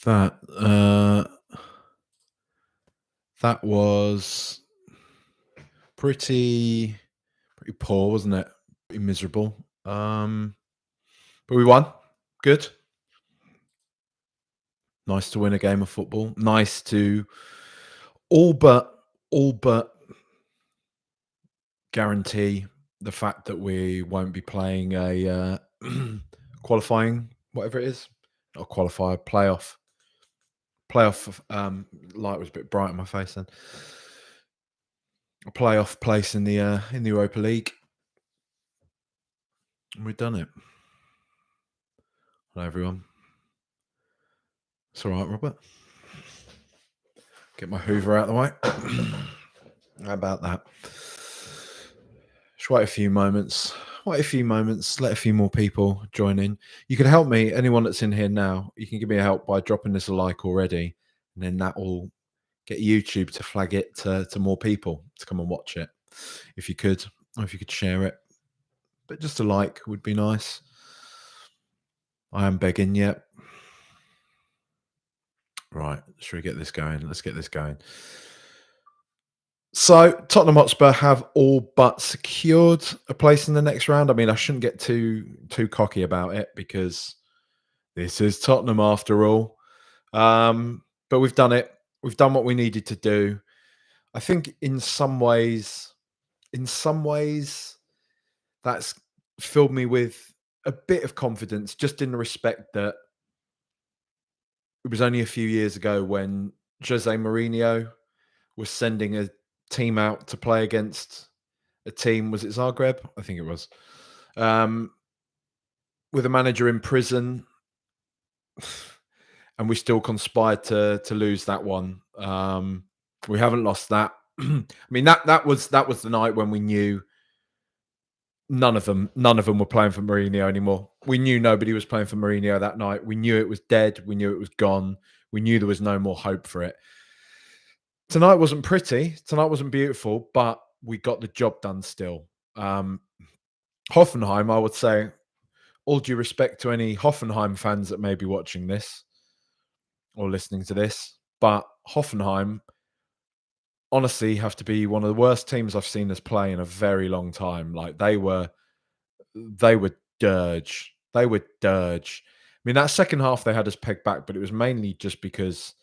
That that was pretty poor, wasn't it? Pretty miserable. But we won. Good. Nice to win a game of football. Nice to all but all but guarantee the fact that we won't be playing a qualifying, whatever it is, not a qualifier, playoff. Light was a bit bright on my face then. A playoff place in the Europa League, and we've done it. Hello, everyone. It's all right, Robert. Get my Hoover out of the way. How about that? Just wait a few moments. Wait a few moments. Let a few more people join in. You can help me. Anyone that's in here now, you can give me a help by dropping this a like already, and then that will get YouTube to flag it to more people to come and watch it. If you could, or if you could share it. But just a like would be nice. I am begging yet. Right, should we get this going? Let's get this going. So Tottenham Hotspur have all but secured a place in the next round. I mean, I shouldn't get too cocky about it because this is Tottenham after all. But we've done it. We've done what we needed to do. I think in some ways, that's filled me with a bit of confidence, just in the respect that it was only a few years ago when Jose Mourinho was sending a team out to play against a team. Was it Zagreb? I think it was. With a manager in prison, and we still conspired to lose that one. We haven't lost that. I mean that was the night when we knew none of them were playing for Mourinho anymore. We knew nobody was playing for Mourinho that night. We knew it was dead. We knew it was gone. We knew there was no more hope for it. Tonight wasn't pretty. Tonight wasn't beautiful, but we got the job done still. Hoffenheim, I would say, all due respect to any Hoffenheim fans that may be watching this or listening to this, but Hoffenheim honestly have to be one of the worst teams I've seen us play in a very long time. Like they were dirge. They were dirge. I mean, that second half they had us pegged back, but it was mainly just because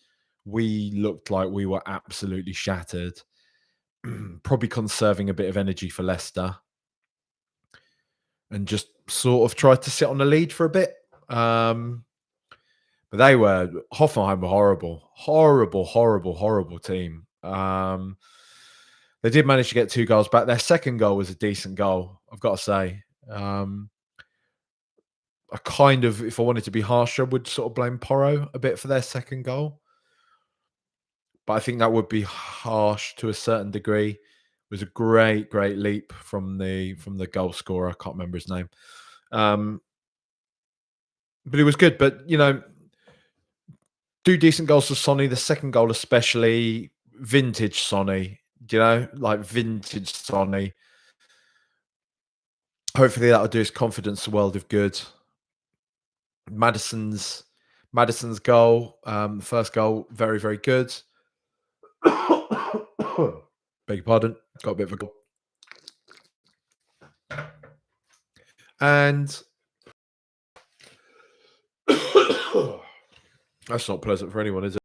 we looked like we were absolutely shattered. Probably conserving a bit of energy for Leicester, and just sort of tried to sit on the lead for a bit. But Hoffenheim were horrible team. They did manage to get 2 goals back. Their second goal was a decent goal, I've got to say. I kind of, if I wanted to be harsher, would sort of blame Porro a bit for their second goal. But I think that would be harsh to a certain degree. It was a great leap from the goal scorer. I can't remember his name. But it was good. But, you know, 2 decent goals for Sonny. The second goal especially, vintage Sonny. You know, like vintage Sonny. Hopefully that'll do his confidence a world of good. Madison's goal, first goal, very good. Beg your pardon, got a bit of a goal. And that's not pleasant for anyone, is it?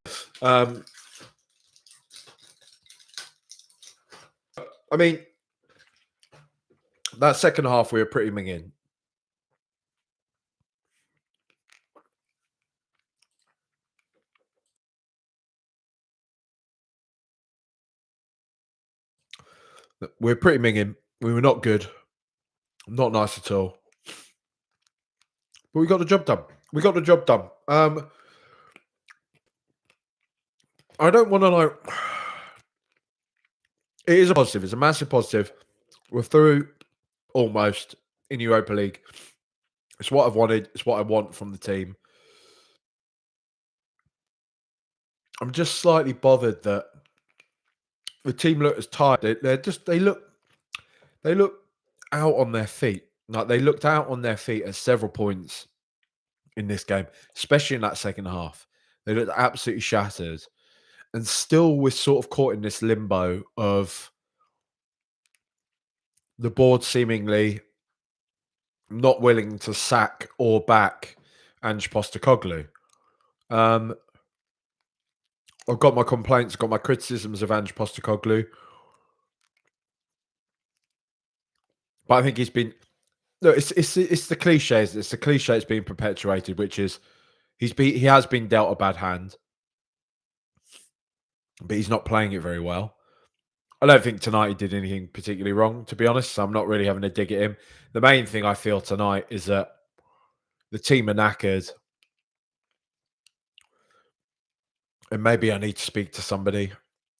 I mean, that second half we were pretty minging. We were pretty minging. We were not good. Not nice at all. But we got the job done. I don't want to like. It is a positive. It's a massive positive. We're through almost in Europa League. It's what I've wanted. It's what I want from the team. I'm just slightly bothered that the team look as tired. They look out on their feet. Like they looked out on their feet at several points in this game, especially in that second half. They looked absolutely shattered. And still we're sort of caught in this limbo of the board seemingly not willing to sack or back Ange Postecoglou. Um, I've got my complaints, got my criticisms of Ange Postecoglou, but I think he's been look. It's the cliches. It's the cliche that's being perpetuated, which is he has been dealt a bad hand, but he's not playing it very well. I don't think tonight he did anything particularly wrong, to be honest. So I'm not really having a dig at him. The main thing I feel tonight is that the team are knackered, and maybe I need to speak to somebody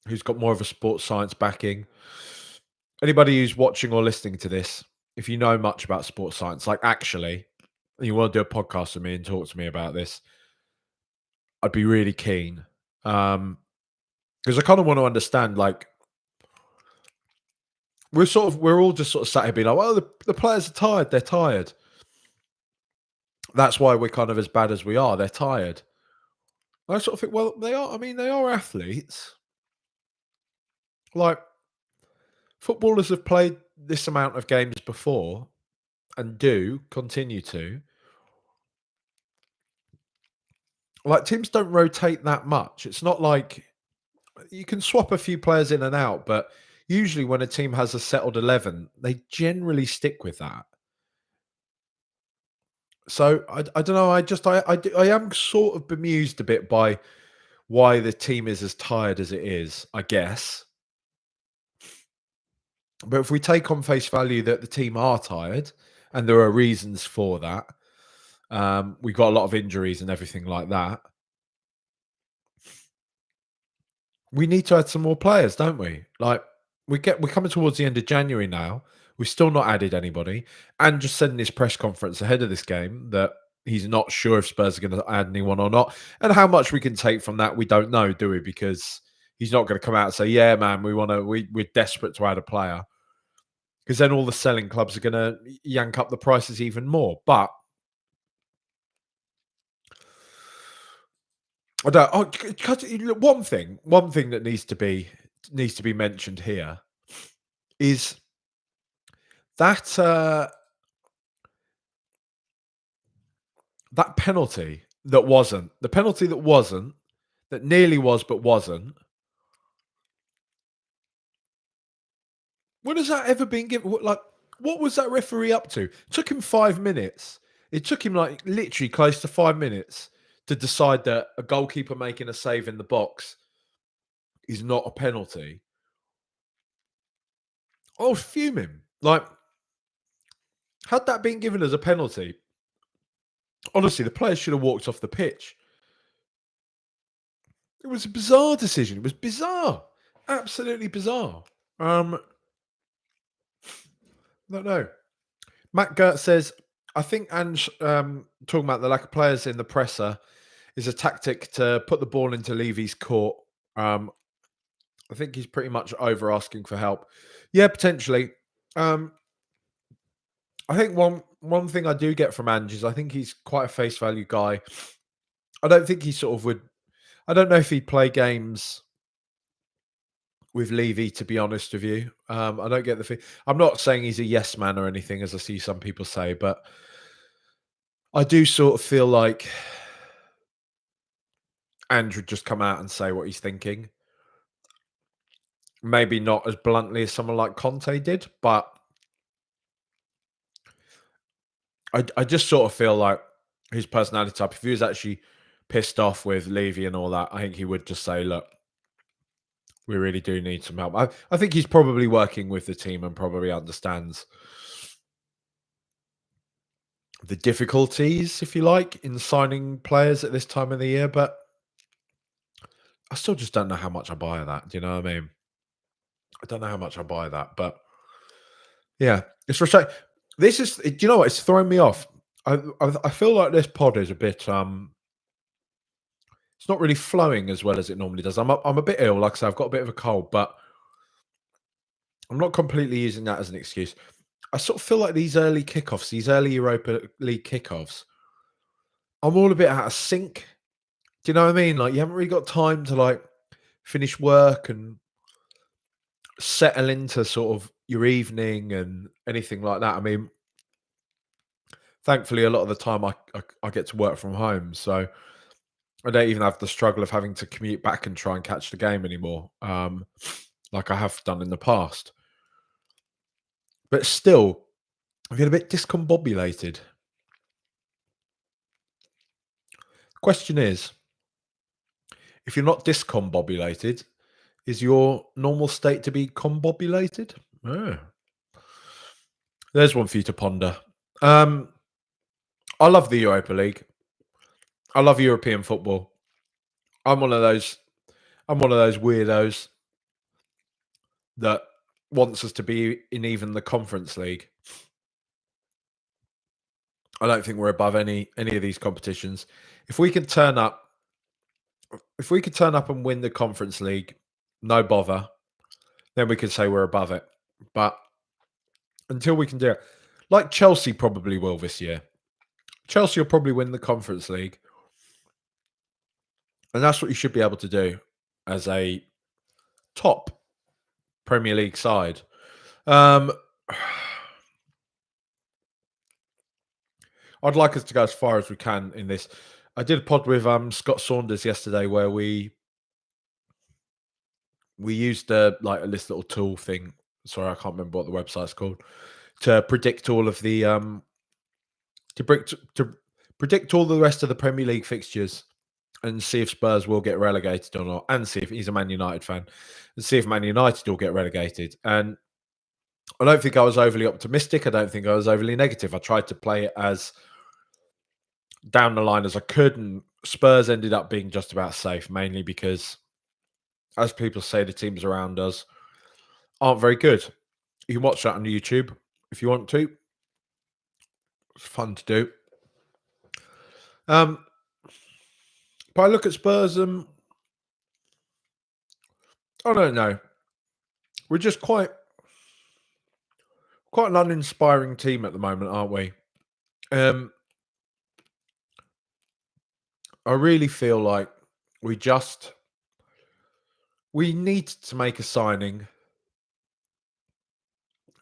who's got more of a sports science backing. Anybody who's watching or listening to this, if you know much about sports science, like actually, and you want to do a podcast with me and talk to me about this, I'd be really keen. Because I kind of want to understand, like, we're all just sort of sat here being like, well, the players are tired, they're tired. That's why we're kind of as bad as we are. They're tired. I sort of think, well, they are. I mean, they are athletes. Like footballers have played this amount of games before and do continue to. Like teams don't rotate that much. It's not like you can swap a few players in and out, but usually when a team has a settled 11, they generally stick with that. So I don't know. I am sort of bemused a bit by why the team is as tired as it is, I guess. But if we take on face value that the team are tired, and there are reasons for that, we've got a lot of injuries and everything like that. We need to add some more players, don't we? Like we're coming towards the end of January now. We've still not added anybody, and just said in this press conference ahead of this game that he's not sure if Spurs are going to add anyone or not, and how much we can take from that, we don't know, do we? Because he's not going to come out and say, "Yeah, man, we're desperate to add a player," because then all the selling clubs are going to yank up the prices even more. But I don't. Oh, one thing that needs to be mentioned here is that that penalty that wasn't the penalty that wasn't that nearly was but wasn't. When has that ever been given? Like, what was that referee up to? Took him 5 minutes. It took him like literally close to 5 minutes to decide that a goalkeeper making a save in the box is not a penalty. I was fuming. Like, had that been given as a penalty, honestly, the players should have walked off the pitch. It was a bizarre decision. It was bizarre, absolutely bizarre. No, no. Matt Gert says, I think Ange talking about the lack of players in the presser is a tactic to put the ball into Levy's court. I think he's pretty much over asking for help. Yeah, potentially. Um, I think one thing I do get from Ange is I think he's quite a face value guy. I don't think he sort of would. I don't know if he'd play games with Levy, to be honest with you. I don't get the feel. I'm not saying he's a yes man or anything, as I see some people say, but I do sort of feel like Andrew would just come out and say what he's thinking. Maybe not as bluntly as someone like Conte did, but I just sort of feel like his personality type, if he was actually pissed off with Levy and all that, I think he would just say, look, we really do need some help. I think he's probably working with the team and probably understands the difficulties, if you like, in signing players at this time of the year, but I still just don't know how much I buy that. Do you know what I mean? I don't know how much I buy that, but yeah, it's frustrating. This is, do you know what? It's throwing me off. I feel like this pod is a bit it's not really flowing as well as it normally does. I'm a bit ill, like I say, I've got a bit of a cold, but I'm not completely using that as an excuse. I sort of feel like these early kickoffs, these early Europa League kickoffs, I'm all a bit out of sync. Do you know what I mean? Like, you haven't really got time to, like, finish work and settle into sort of your evening and anything like that. I mean, thankfully, a lot of the time I get to work from home, so I don't even have the struggle of having to commute back and try and catch the game anymore, like I have done in the past. But still, I feel a bit discombobulated. Question is, if you're not discombobulated, is your normal state to be combobulated? Oh, there's one for you to ponder. Um, I love the Europa League. I love European football. I'm one of those. I'm one of those weirdos that wants us to be in even the Conference League. I don't think we're above any of these competitions. If we could turn up, if we could turn up and win the Conference League, no bother, then we could say we're above it. But until we can do it, like Chelsea probably will this year. Chelsea will probably win the Conference League, and that's what you should be able to do as a top Premier League side. Um, I'd like us to go as far as we can in this. I did a pod with Scott Saunders yesterday where we used this little tool thing. Sorry, I can't remember what the website's called to predict all of the to predict all the rest of the Premier League fixtures and see if Spurs will get relegated or not, and see if he's a Man United fan, and see if Man United will get relegated. And I don't think I was overly optimistic. I don't think I was overly negative. I tried to play it as down the line as I could, and Spurs ended up being just about safe, mainly because, as people say, the teams around us aren't very good. You can watch that on YouTube if you want to. It's fun to do. But I look at Spurs and I don't know. We're just quite an uninspiring team at the moment, aren't we? Um, I really feel like we just we need to make a signing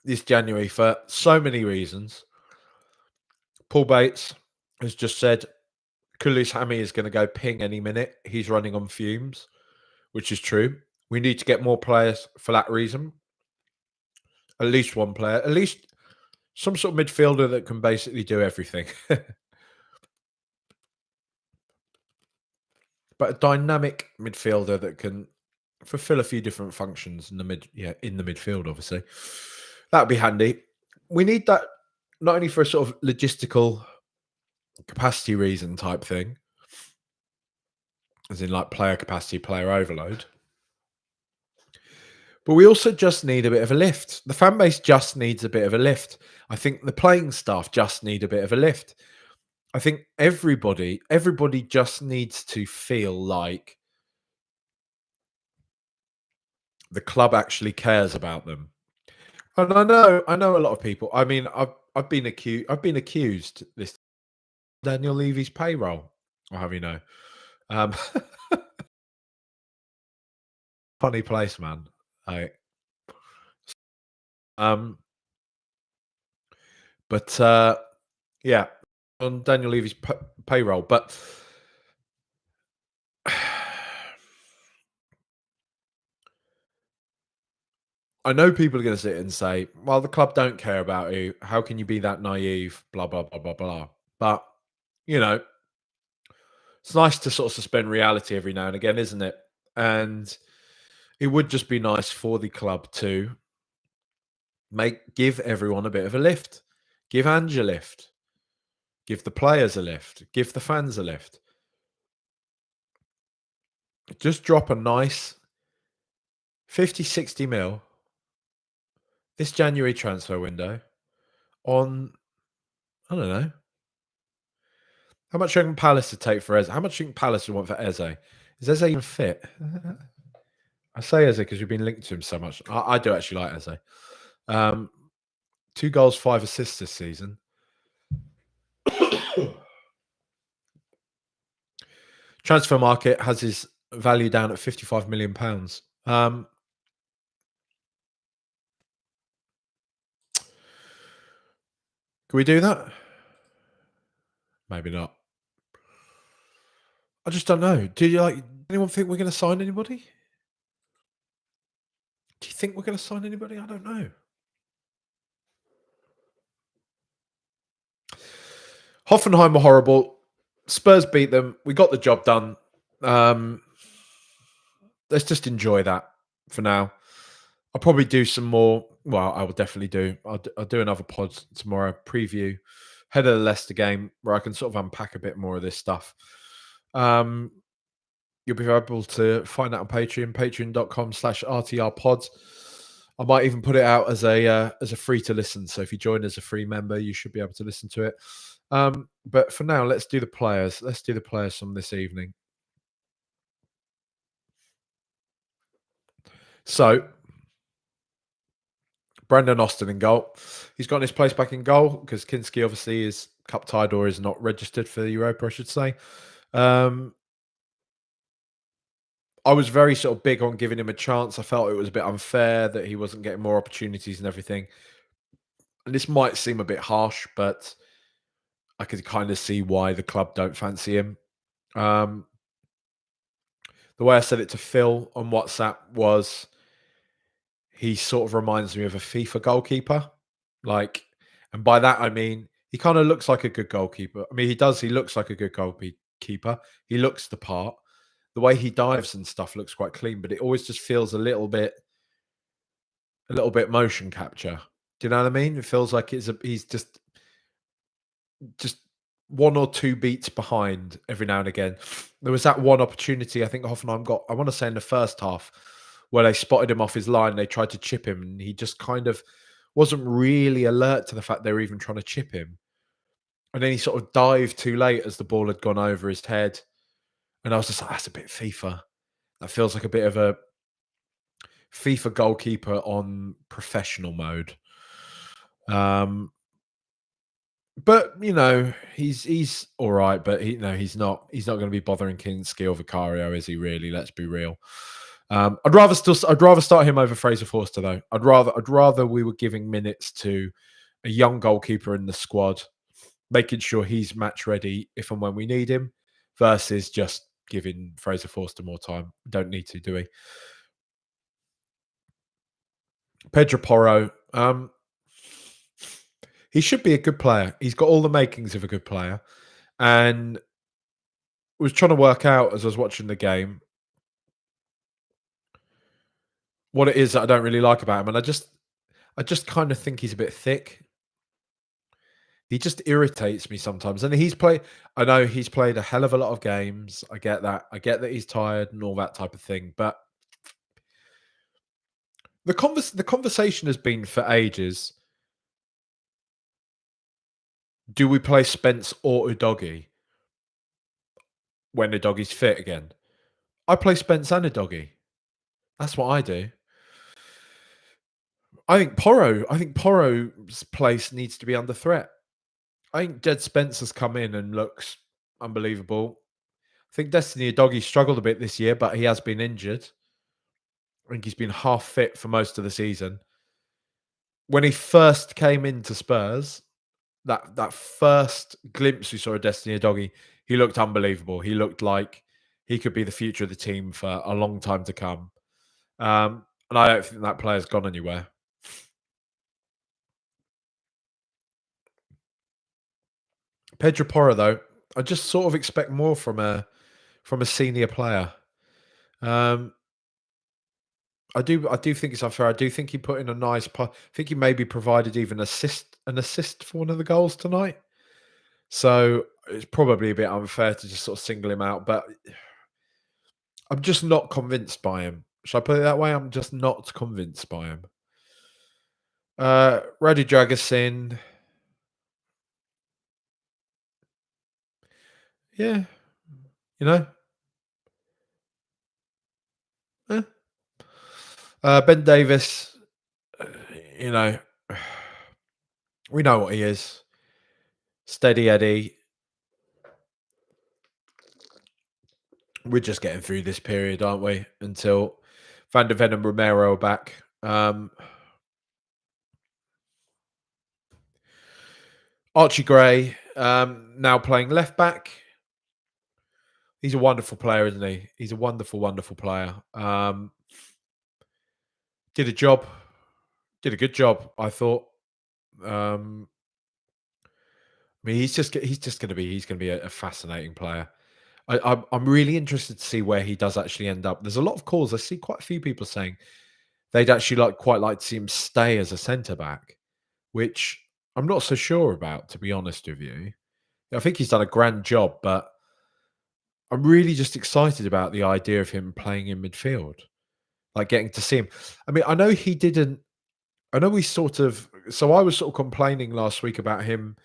this January for so many reasons. Paul Bates has just said Kulis Hammy is going to go ping any minute. He's running on fumes, which is true. We need to get more players for that reason. At least one player, at least some sort of midfielder that can basically do everything. But a dynamic midfielder that can fulfill a few different functions in the midfield, obviously. That would be handy. We need that not only for a sort of logistical capacity reason type thing, as in like player capacity, player overload. But we also just need a bit of a lift. The fan base just needs a bit of a lift. I think the playing staff just need a bit of a lift. I think everybody just needs to feel like the club actually cares about them. And I know a lot of people. I mean, I've been accused this Daniel Levy's payroll. I'll have you know. Um, funny place, man. I, um, but yeah, on Daniel Levy's payroll. But I know people are going to sit and say, "Well, the club don't care about you. How can you be that naive?" Blah blah blah blah blah. But you know, it's nice to sort of suspend reality every now and again, isn't it? And it would just be nice for the club to give everyone a bit of a lift. Give Ange a lift. Give the players a lift. Give the fans a lift. Just drop a nice 50, 60 mil this January transfer window on, I don't know, how much do you reckon Palace would take for Eze? How much do you think Palace would want for Eze? Is Eze even fit? I say Eze because we've been linked to him so much. I do actually like Eze. 2 goals, 5 assists this season. Transfer market has his value down at £55 million. Can we do that? Maybe not. I just don't know. Do you anyone think we're going to sign anybody? Do you think we're going to sign anybody? I don't know. Hoffenheim were horrible. Spurs beat them. We got the job done. Um, let's just enjoy that for now. I'll probably do some more. Well, I will definitely do. I'll do another pod tomorrow, preview, head of the Leicester game, where I can sort of unpack a bit more of this stuff. Um, you'll be able to find that on Patreon, patreon.com/RTRpods. I might even put it out as a free to listen. So if you join as a free member, you should be able to listen to it. But for now, let's do the players. Let's do the players from this evening. So Brandon Austin in goal. He's got his place back in goal because Kinski obviously is cup tied or is not registered for the Europa, I should say. Um, I was very sort of big on giving him a chance. I felt it was a bit unfair that he wasn't getting more opportunities and everything. And this might seem a bit harsh, but I could kind of see why the club don't fancy him. Um, the way I said it to Phil on WhatsApp was he sort of reminds me of a FIFA goalkeeper. Like, and by that I mean he kind of looks like a good goalkeeper. I mean, he does. He looks like a good goalkeeper. He looks the part. The way he dives and stuff looks quite clean, but it always just feels a little bit motion capture. Do you know what I mean? It feels like he's just one or two beats behind every now and again. There was that one opportunity I think Hoffenheim got, I want to say in the first half, where they spotted him off his line. They tried to chip him, and he just kind of wasn't really alert to the fact they were even trying to chip him. And then he sort of dived too late as the ball had gone over his head. And I was just like, that's a bit FIFA. That feels like a bit of a FIFA goalkeeper on professional mode. But he's all right. But he's not going to be bothering Kinski or Vicario, is he? Really? Let's be real. I'd rather start him over Fraser Forster though. I'd rather we were giving minutes to a young goalkeeper in the squad, making sure he's match ready if and when we need him, versus just giving Fraser Forster more time. Don't need to, do we? Pedro Porro. He should be a good player. He's got all the makings of a good player, and was trying to work out as I was watching the game what it is that I don't really like about him, and I just kind of think he's a bit thick. He just irritates me sometimes. And I know he's played a hell of a lot of games. I get that. I get that he's tired and all that type of thing. But the conversation has been for ages. Do we play Spence or Udogi when Udogi's fit again? I play Spence and Udogi. That's what I do. I think Porro's place needs to be under threat. I think Jed Spence has come in and looks unbelievable. I think Destiny Udogi struggled a bit this year, but he has been injured. I think he's been half fit for most of the season. When he first came into Spurs, that first glimpse we saw of Destiny Udogi, he looked unbelievable. He looked like he could be the future of the team for a long time to come. And I don't think that player's gone anywhere. Pedro Porro, though, I just sort of expect more from a senior player. Um, I do think it's unfair. I do think he put in a nice. I think he maybe provided even an assist for one of the goals tonight. So it's probably a bit unfair to just sort of single him out. But I'm just not convinced by him. Should I put it that way? I'm just not convinced by him. Radu Dragusin, yeah, you know, eh. Ben Davis, uh, you know, we know what he is. Steady Eddie. we're just getting through this period, aren't we? Until Van der Ven and Romero are back. Archie Gray, now playing left back. He's a wonderful player, isn't he? He's a wonderful, wonderful player. Did a job, did a good job, I thought. Um, I mean, he's going to be a fascinating player. I'm really interested to see where he does actually end up. There's a lot of calls. I see quite a few people saying they'd actually quite like to see him stay as a centre back, which I'm not so sure about, to be honest with you. I think he's done a grand job, but I'm really just excited about the idea of him playing in midfield, like getting to see him. I mean, I know he didn't. I know we sort of. So I was sort of complaining last week about him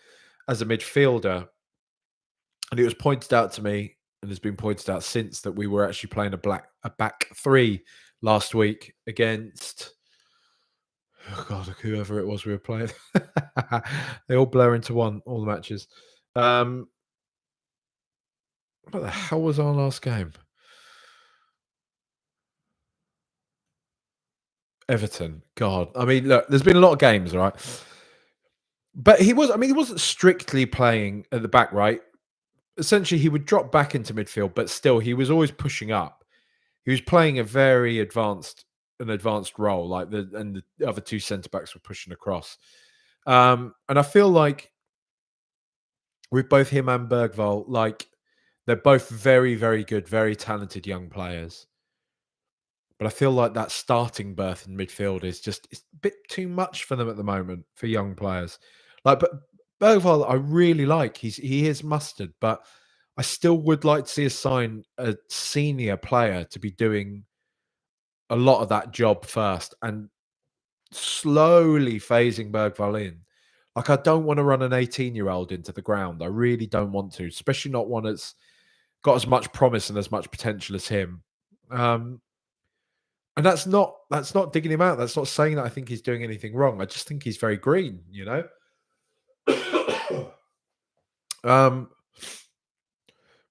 as a midfielder, and it was pointed out to me, and has been pointed out since, that we were actually playing a back three last week against. Oh God, whoever it was we were playing. They all blur into one. All the matches. Um, what the hell was our last game? Everton. God. I mean, look, there's been a lot of games, right? But he wasn't strictly playing at the back, right? Essentially, he would drop back into midfield, but still, he was always pushing up. He was playing a very advanced role, and the other two centre backs were pushing across. And I feel like with both him and Bergvall, like they're both very, very good, very talented young players. But I feel like that starting berth in midfield is just it's a bit too much for them at the moment for young players. But Bergvall, I really like. He is mustard, but I still would like to see a senior player to be doing a lot of that job first and slowly phasing Bergvall in. Like I don't want to run an 18-year-old into the ground. I really don't want to, especially not one that's got as much promise and as much potential as him. Um, And that's not digging him out. That's not saying that I think he's doing anything wrong. I just think he's very green, you know? Um,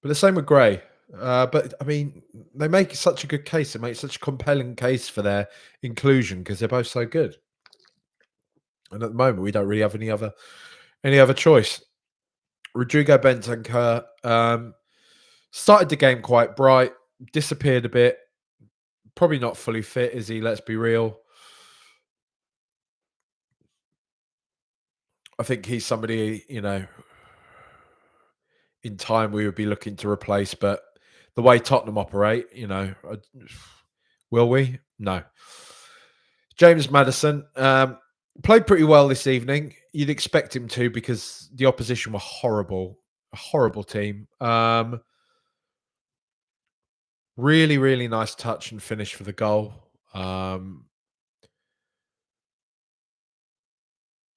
but the same with Gray. But I mean, they make such a good case. They make such a compelling case for their inclusion because they're both so good. And at the moment, we don't really have any other choice. Rodrigo Bentancur started the game quite bright, disappeared a bit. Probably not fully fit, is he? Let's be real. I think he's somebody, in time we would be looking to replace. But the way Tottenham operate, will we? No. James Maddison played pretty well this evening. You'd expect him to because the opposition were horrible, a horrible team. Really, really nice touch and finish for the goal.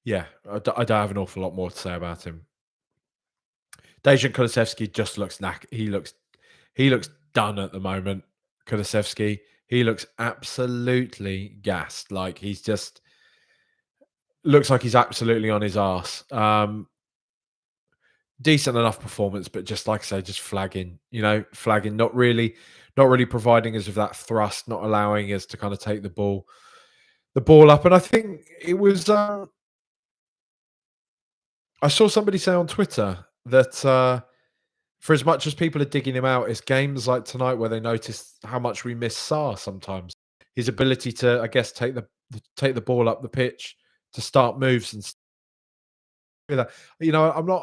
Yeah, I don't have an awful lot more to say about him. Dejan Kulusevski just looks he looks done at the moment. Kulusevski, he looks absolutely gassed. Like he's just looks like he's absolutely on his arse. Decent enough performance, but just like I say, just flagging. Flagging. Not really providing us with that thrust. Not allowing us to kind of take the ball up. And I think it was. I saw somebody say on Twitter that. For as much as people are digging him out, it's games like tonight where they notice how much we miss Sarr sometimes. His ability to, I guess, take the ball up the pitch to start moves and stuff like that.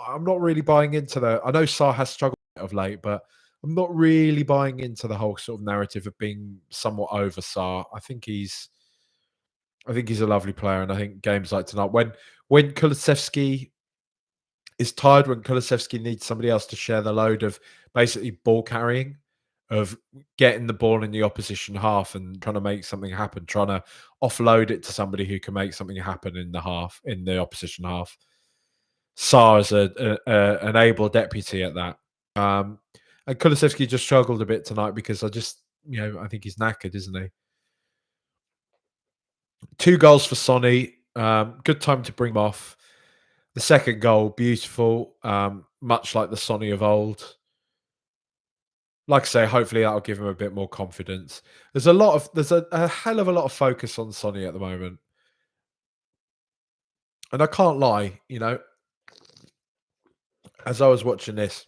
I'm not really buying into the. I know Sarr has struggled of late, but I'm not really buying into the whole sort of narrative of being somewhat over Sarr. I think he's a lovely player, and I think games like tonight, when Kulusevski is tired, when Kulusevski needs somebody else to share the load of basically ball carrying, of getting the ball in the opposition half and trying to make something happen, trying to offload it to somebody who can make something happen in the opposition half. Sarr is an able deputy at that. And Kulusevski just struggled a bit tonight because I think he's knackered, isn't he? 2 goals for Sonny. Good time to bring him off. The second goal, beautiful, much like the Sonny of old. Like I say, hopefully that'll give him a bit more confidence. There's a hell of a lot of focus on Sonny at the moment. And I can't lie, as I was watching this,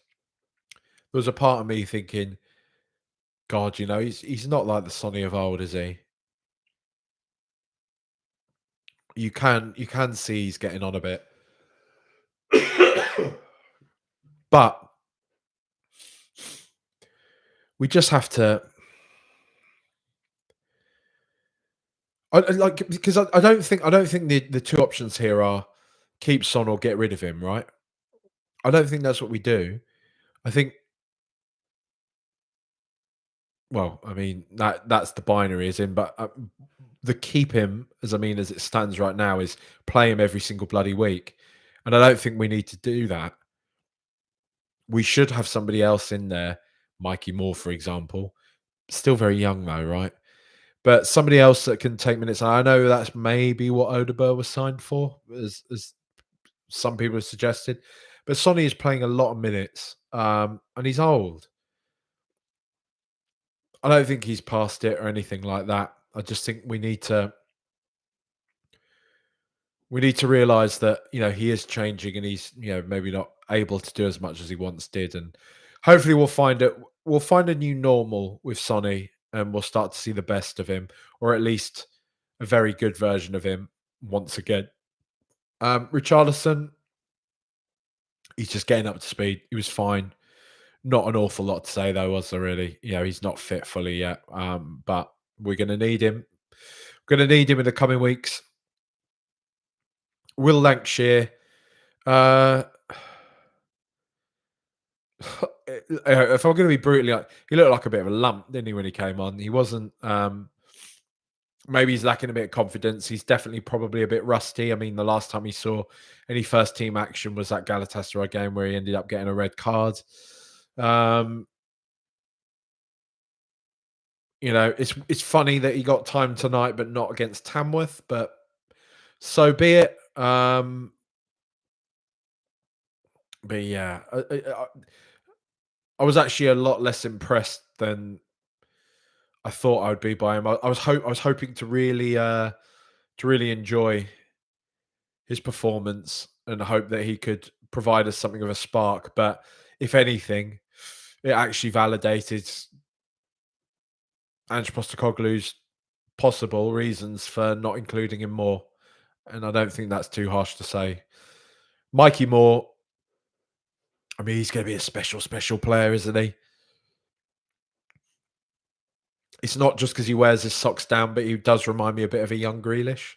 there was a part of me thinking, God, he's not like the Sonny of old, is he? You can see he's getting on a bit. But we just have to like because I don't think the two options here are keep Son or get rid of him, right? I don't think that's what we do. I think well, I mean that's the binary is in, but the keep him as it stands right now is play him every single bloody week, and I don't think we need to do that. We should have somebody else in there, Mikey Moore, for example. Still very young though, right? But somebody else that can take minutes. I know that's maybe what Odegaard was signed for, as some people have suggested. But Sonny is playing a lot of minutes, and he's old. I don't think he's past it or anything like that. I just think we need to realize that he is changing and he's maybe not able to do as much as he once did, and hopefully we'll find a new normal with Sonny and we'll start to see the best of him, or at least a very good version of him once again. Richarlison, he's just getting up to speed. He was fine. Not an awful lot to say though, was there really? He's not fit fully yet, but we're going to need him. We're going to need him in the coming weeks. Will Lancashire. Uh, if I'm going to be brutally honest, he looked like a bit of a lump, didn't he, when he came on? He wasn't. Maybe he's lacking a bit of confidence. He's definitely probably a bit rusty. I mean, the last time he saw any first team action was that Galatasaray game where he ended up getting a red card. Um, it's funny that he got time tonight, but not against Tamworth. But so be it. But yeah, I was actually a lot less impressed than I thought I would be by him. I was hoping to really enjoy his performance and hope that he could provide us something of a spark. But if anything, it actually validated Ange Postecoglou's possible reasons for not including him more. And I don't think that's too harsh to say. Mikey Moore, I mean, he's going to be a special, special player, isn't he? It's not just because he wears his socks down, but he does remind me a bit of a young Grealish.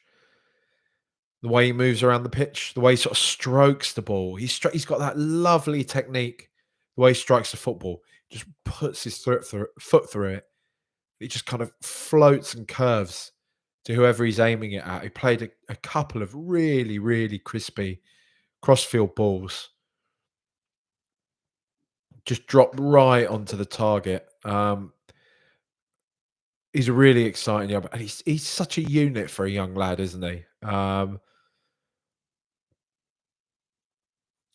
The way he moves around the pitch, the way he sort of strokes the ball. He's got that lovely technique. The way he strikes the football, just puts his foot through it. It just kind of floats and curves to whoever he's aiming it at. He played a couple of really, really crispy crossfield balls, just dropped right onto the target. He's a really exciting young, and he's such a unit for a young lad, isn't he?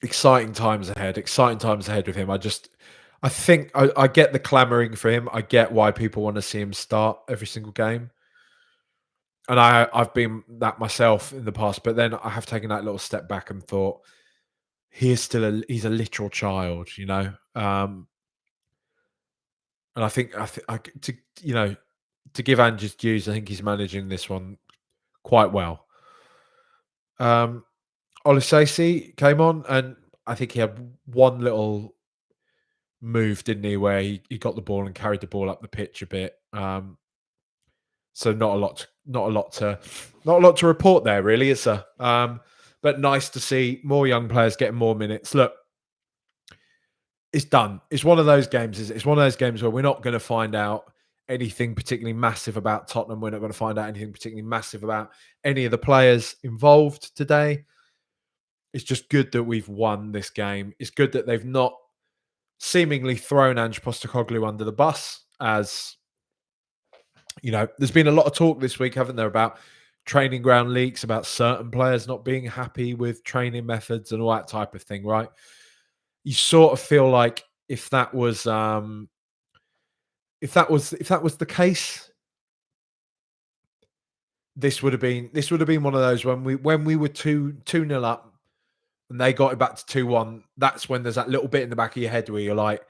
Exciting times ahead. Exciting times ahead with him. I think I get the clamoring for him. I get why people want to see him start every single game, and I've been that myself in the past. But then I have taken that little step back and thought he's a literal child. And I think to give Ange his dues, I think he's managing this one quite well. Olisesi came on, and I think he had one little move, didn't he, where he got the ball and carried the ball up the pitch a bit. So not a lot to report there, really, is there? But nice to see more young players getting more minutes. Look, it's done. It's one of those games. It's one of those games where we're not going to find out anything particularly massive about Tottenham. We're not going to find out anything particularly massive about any of the players involved today. It's just good that we've won this game. It's good that they've not seemingly thrown Ange Postecoglou under the bus. As there's been a lot of talk this week, haven't there, about training ground leaks, about certain players not being happy with training methods and all that type of thing, right? You sort of feel like if that was if that was the case, this would have been one of those when we were two nil up and they got it back to 2-1. That's when there's that little bit in the back of your head where you're like,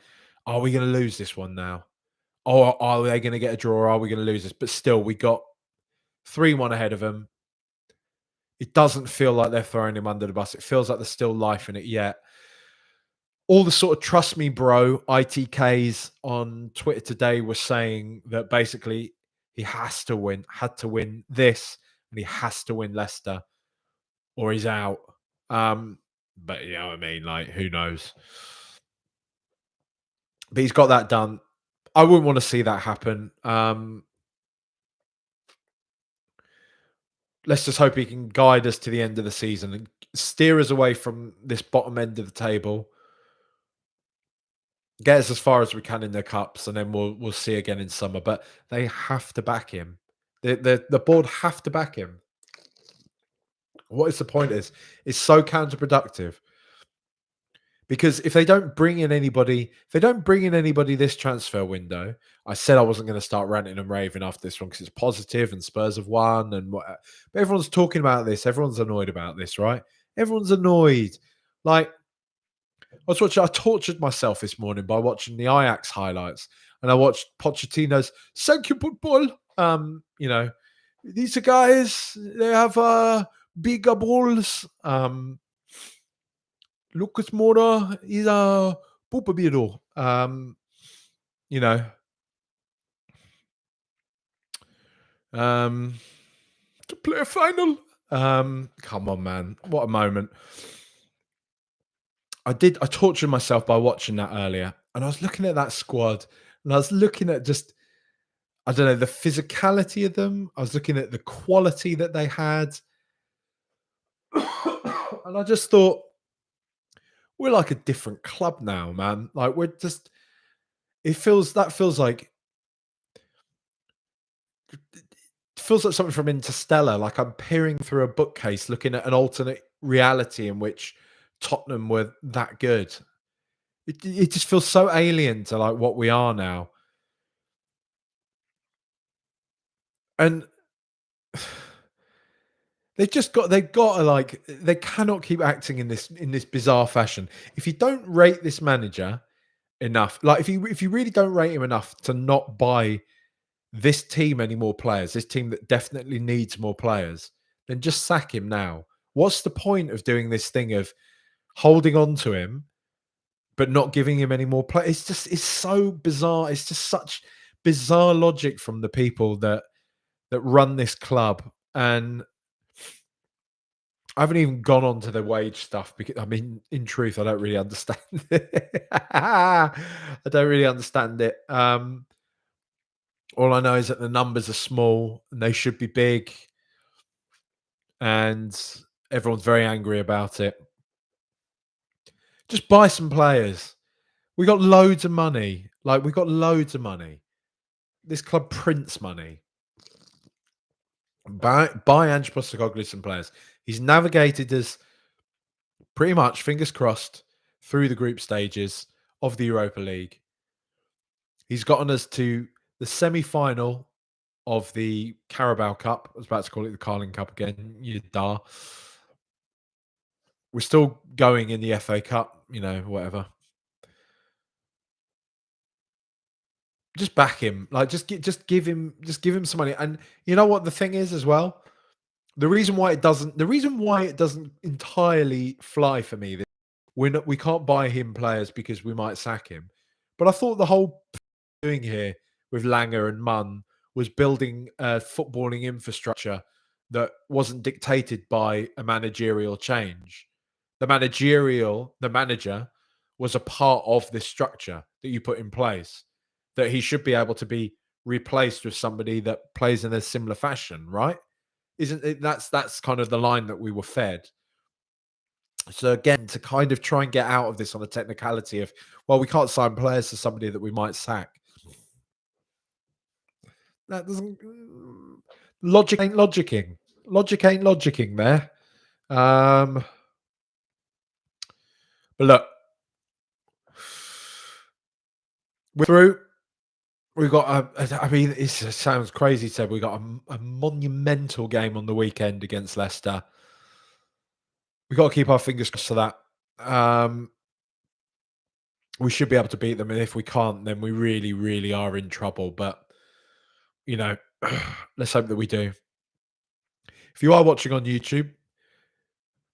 "Are we going to lose this one now? Or are they going to get a draw? Or are we going to lose this?" But still, we got 3-1 ahead of them. It doesn't feel like they're throwing him under the bus. It feels like there's still life in it yet. All the sort of trust me, bro, ITKs on Twitter today were saying that basically he had to win this, and he has to win Leicester or he's out. But you know what I mean? Like, who knows? But he's got that done. I wouldn't want to see that happen. Let's just hope he can guide us to the end of the season and steer us away from this bottom end of the table. Get us as far as we can in the cups, and then we'll see again in summer. But they have to back him. The board have to back him. What is the point? Is so counterproductive because if they don't bring in anybody, this transfer window, I said I wasn't going to start ranting and raving after this one because it's positive and Spurs have won and what. But everyone's talking about this. Everyone's annoyed about this, right? Everyone's annoyed. Like I tortured myself this morning by watching the Ajax highlights, and I watched Pochettino's "Thank you, football." You know, these are guys. They have bigger balls. Lucas Moura is a Pupabiro. You know, um, to play a final. Come on, man! What a moment. I tortured myself by watching that earlier, and I was looking at that squad, and I was looking at just I don't know the physicality of them. I was looking at the quality that they had, and I just thought we're like a different club now, man. Like we're just feels like something from Interstellar. Like I'm peering through a bookcase, looking at an alternate reality in which Tottenham were that good. It just feels so alien to like what we are now, and they've got to like they cannot keep acting in this bizarre fashion. If you don't rate this manager enough, like if you really don't rate him enough to not buy this team any more players, this team that definitely needs more players, then just sack him now. What's the point of doing this thing of holding on to him but not giving him any more play? It's so bizarre. It's just such bizarre logic from the people that run this club. And I haven't even gone on to the wage stuff because I mean, in truth, I don't really understand it. I don't really understand it. All I know is that the numbers are small and they should be big, and everyone's very angry about it. Just buy some players. We got loads of money. Like we got loads of money. This club prints money. Buy Ange Postecoglou some players. He's navigated us pretty much, fingers crossed, through the group stages of the Europa League. He's gotten us to the semi-final of the Carabao Cup. I was about to call it the Carling Cup again. You dar. We're still going in the FA Cup, whatever. Just back him. Like just give him some money. And you know what the thing is as well? The reason why it doesn't entirely fly for me, we can't buy him players because we might sack him. But I thought the whole doing here with Langer and Munn was building a footballing infrastructure that wasn't dictated by a managerial change. The manager was a part of this structure that you put in place, that he should be able to be replaced with somebody that plays in a similar fashion, right? Isn't it? That's kind of the line that we were fed. So again, to kind of try and get out of this on a technicality of, well, we can't sign players to somebody that we might sack. That doesn't logic ain't logicking. Logic ain't logicking there. But look, we're through. we've got I mean, it sounds crazy to say we got a monumental game on the weekend against Leicester. We've got to keep our fingers crossed for that. We should be able to beat them, and if we can't, then we really, really are in trouble. But you know, let's hope that we do. If you are watching on YouTube,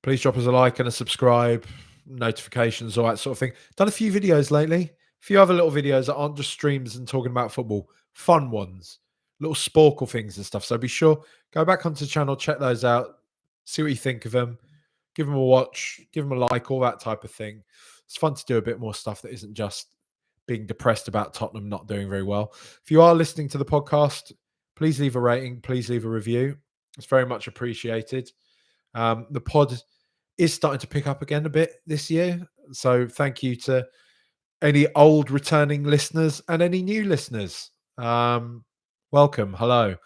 please drop us a like and a subscribe, notifications, all that sort of thing. Done a few videos lately, a few other little videos that aren't just streams and talking about football, fun ones, little sporkle things and stuff. So be sure, go back onto the channel, check those out, see what you think of them, give them a watch, give them a like, all that type of thing. It's fun to do a bit more stuff that isn't just being depressed about Tottenham not doing very well. If you are listening to the podcast, please leave a rating, please leave a review. It's very much appreciated. The pod is starting to pick up again a bit this year. So thank you to any old returning listeners and any new listeners. Welcome. Hello.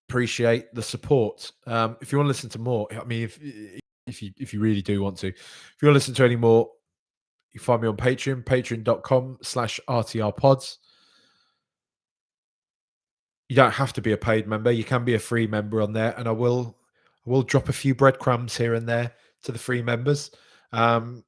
Appreciate the support. If you want to listen to more, I mean, if you really do want to, if you want to listen to any more, you find me on Patreon, patreon.com/RTRpods. You don't have to be a paid member. You can be a free member on there, and I will drop a few breadcrumbs here and there to the free members, and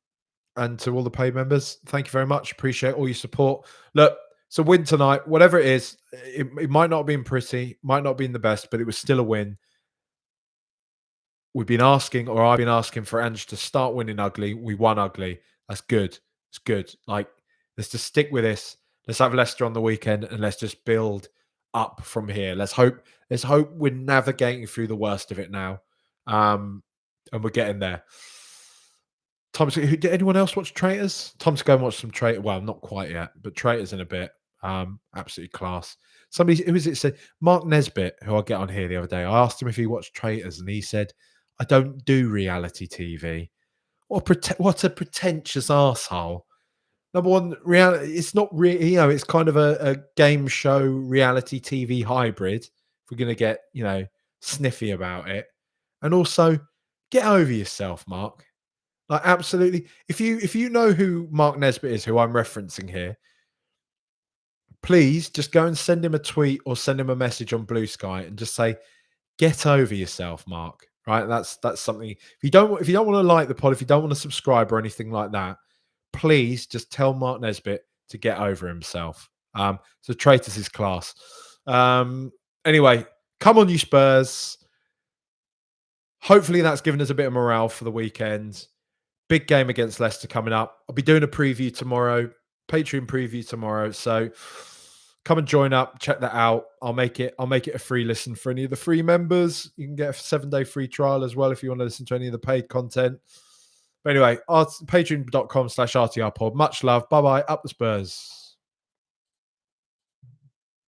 to all the paid members. Thank you very much. Appreciate all your support. Look, it's a win tonight. Whatever it is, it might not have been pretty, might not have been the best, but it was still a win. We've been asking, or I've been asking for Ange to start winning ugly. We won ugly. That's good. It's good. Like, let's just stick with this. Let's have Leicester on the weekend, and let's just build up from here. Let's hope. Let's hope we're navigating through the worst of it now, and we're getting there. Tom, did anyone else watch Traitors? Tom to go and watch some Traitors. Well, not quite yet, but Traitors in a bit. Absolutely class. Somebody, who was it, said Mark Nesbitt, who I get on here the other day. I asked him if he watched Traitors, and he said, "I don't do reality TV." What a pretentious asshole. Number one, reality. It's not really, it's kind of a game show reality TV hybrid. If we're gonna get, sniffy about it, and also get over yourself, Mark. Like, absolutely. If you know who Mark Nesbitt is, who I'm referencing here, please just go and send him a tweet or send him a message on Blue Sky and just say, "Get over yourself, Mark." Right? That's something. If you don't want to like the pod, if you don't want to subscribe or anything like that, please just tell Mark Nesbitt to get over himself. So Traitors is class. Anyway, come on, you Spurs. Hopefully that's given us a bit of morale for the weekend. Big game against Leicester coming up. I'll be doing a preview tomorrow, Patreon preview tomorrow. So come and join up, check that out. I'll make it a free listen for any of the free members. You can get a 7-day free trial as well if you want to listen to any of the paid content. But anyway, patreon.com/RTRpod. Much love. Bye-bye. Up the Spurs.